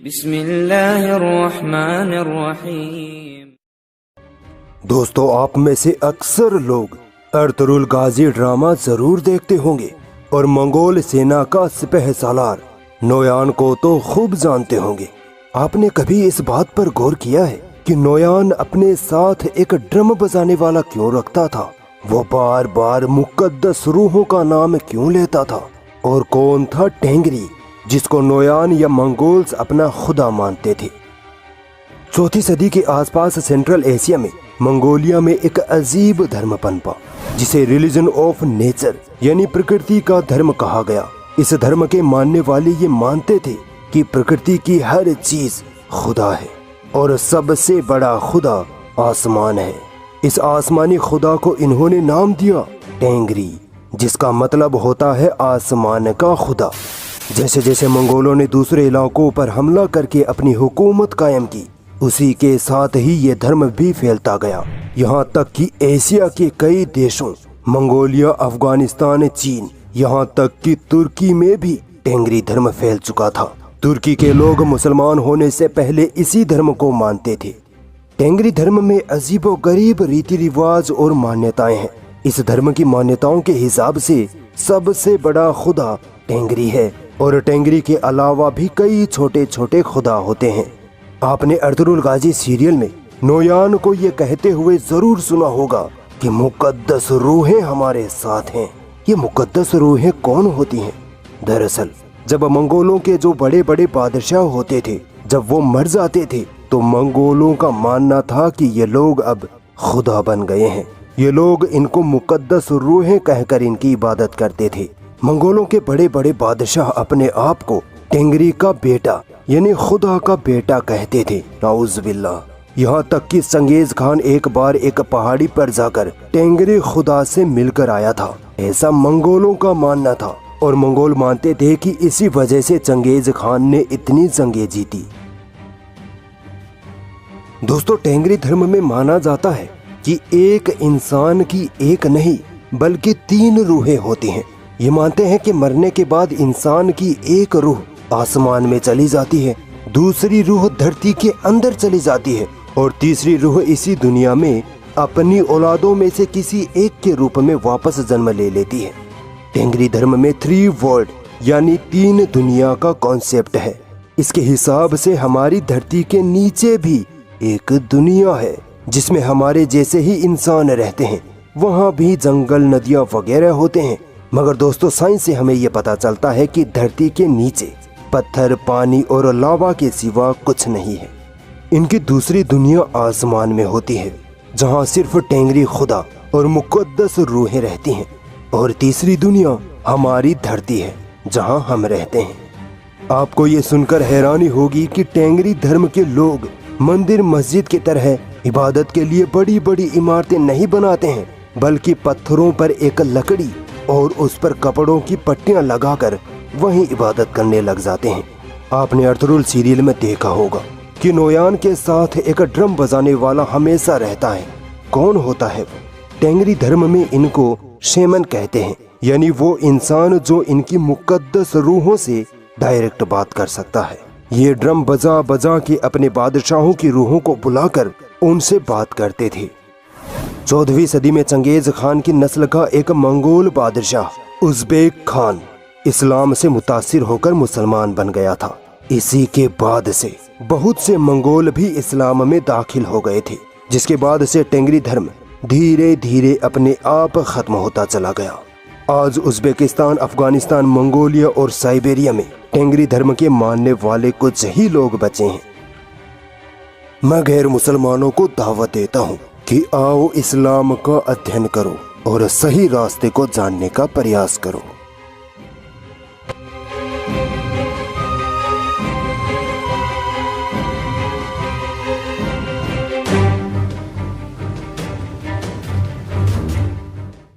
बिस्मिल्लाहिर्रहमानिर्रहीम। दोस्तों, आप में से अक्सर लोग अर्तुगरुल गाजी ड्रामा जरूर देखते होंगे और मंगोल सेना का सिपह सालार नोयान को तो खूब जानते होंगे। आपने कभी इस बात पर गौर किया है कि नोयान अपने साथ एक ड्रम बजाने वाला क्यों रखता था? वो बार बार मुकद्दस रूहों का नाम क्यों लेता था? और कौन था टेंगरी, जिसको नोयान या मंगोल्स अपना खुदा मानते थे? 4वीं सदी के आसपास सेंट्रल एशिया में मंगोलिया में एक अजीब धर्म पनपा, जिसे रिलीजन ऑफ नेचर यानी प्रकृति का धर्म कहा गया। इस धर्म के मानने वाले ये मानते थे कि प्रकृति की हर चीज खुदा है और सबसे बड़ा खुदा आसमान है। इस आसमानी खुदा को इन्होंने नाम दिया टेंगरी, जिसका मतलब होता है आसमान का खुदा। जैसे जैसे मंगोलों ने दूसरे इलाकों पर हमला करके अपनी हुकूमत कायम की, उसी के साथ ही ये धर्म भी फैलता गया। यहाँ तक कि एशिया के कई देशों, मंगोलिया, अफगानिस्तान, चीन, यहाँ तक कि तुर्की में भी टेंगरी धर्म फैल चुका था। तुर्की के लोग मुसलमान होने से पहले इसी धर्म को मानते थे। टेंगरी धर्म में अजीबो गरीब रीति रिवाज और मान्यताएं हैं। इस धर्म की मान्यताओं के हिसाब से सबसे बड़ा खुदा टेंगरी है और टेंगरी के अलावा भी कई छोटे छोटे खुदा होते हैं। आपने अर्तुगरुल गाजी सीरियल में नोयान को ये कहते हुए जरूर सुना होगा कि मुकद्दस रूहें हमारे साथ हैं। ये मुकद्दस रूहें कौन होती हैं? दरअसल जब मंगोलों के जो बड़े बड़े बादशाह होते थे, जब वो मर जाते थे, तो मंगोलों का मानना था कि ये लोग अब खुदा बन गए हैं। ये लोग इनको मुकद्दस रूहें कहकर इनकी इबादत करते थे। मंगोलों के बड़े बड़े बादशाह अपने आप को टेंगरी का बेटा यानी खुदा का बेटा कहते थे। नाउज़ुबिल्लाह। यहाँ तक कि चंगेज खान एक बार एक पहाड़ी पर जाकर टेंगरी खुदा से मिलकर आया था, ऐसा मंगोलों का मानना था। और मंगोल मानते थे कि इसी वजह से चंगेज खान ने इतनी जंगें जीती। दोस्तों, टेंगरी धर्म में माना जाता है कि एक इंसान की एक नहीं बल्कि 3 रूहें होती हैं। ये मानते हैं कि मरने के बाद इंसान की एक रूह आसमान में चली जाती है, दूसरी रूह धरती के अंदर चली जाती है और तीसरी रूह इसी दुनिया में अपनी औलादों में से किसी एक के रूप में वापस जन्म ले लेती है। टेंगरी धर्म में 3 वर्ल्ड यानी 3 दुनिया का कॉन्सेप्ट है। इसके हिसाब से हमारी धरती के नीचे भी एक दुनिया है जिसमें हमारे जैसे ही इंसान रहते हैं। वहाँ भी जंगल, नदियाँ वगैरह होते हैं। मगर दोस्तों, साइंस से हमें यह पता चलता है कि धरती के नीचे पत्थर, पानी और लावा के सिवा कुछ नहीं है। इनकी दूसरी दुनिया आसमान में होती है, जहाँ सिर्फ टेंगरी खुदा और मुकद्दस रूहें रहती हैं। और तीसरी दुनिया हमारी धरती है, जहाँ हम रहते हैं। आपको ये सुनकर हैरानी होगी कि टेंगरी धर्म के लोग मंदिर, मस्जिद की तरह इबादत के लिए बड़ी बड़ी इमारतें नहीं बनाते हैं, बल्कि पत्थरों पर एक लकड़ी और उस पर कपड़ों की पट्टियां लगाकर वहीं इबादत करने लग जाते हैं। आपने अर्तुगरुल सीरियल में देखा होगा कि नोयान के साथ एक ड्रम बजाने वाला हमेशा रहता है। कौन होता है? टेंगरी धर्म में इनको शेमन कहते हैं, यानी वो इंसान जो इनकी मुकद्दस रूहों से डायरेक्ट बात कर सकता है। ये ड्रम बजा बजा के अपने बादशाहों की रूहों को बुलाकर उनसे बात करते थे। 14वीं सदी में चंगेज खान की नस्ल का एक मंगोल बादशाह उज़्बेक खान इस्लाम से मुतासिर होकर मुसलमान बन गया था। इसी के बाद से बहुत से मंगोल भी इस्लाम में दाखिल हो गए थे, जिसके बाद से टेंगरी धर्म धीरे धीरे अपने आप खत्म होता चला गया। आज उज़्बेकिस्तान, अफगानिस्तान, मंगोलिया और साइबेरिया में टेंगरी धर्म के मानने वाले कुछ ही लोग बचे हैं। मैं गैर मुसलमानों को दावत देता हूँ कि आओ इस्लाम का अध्ययन करो और सही रास्ते को जानने का प्रयास करो।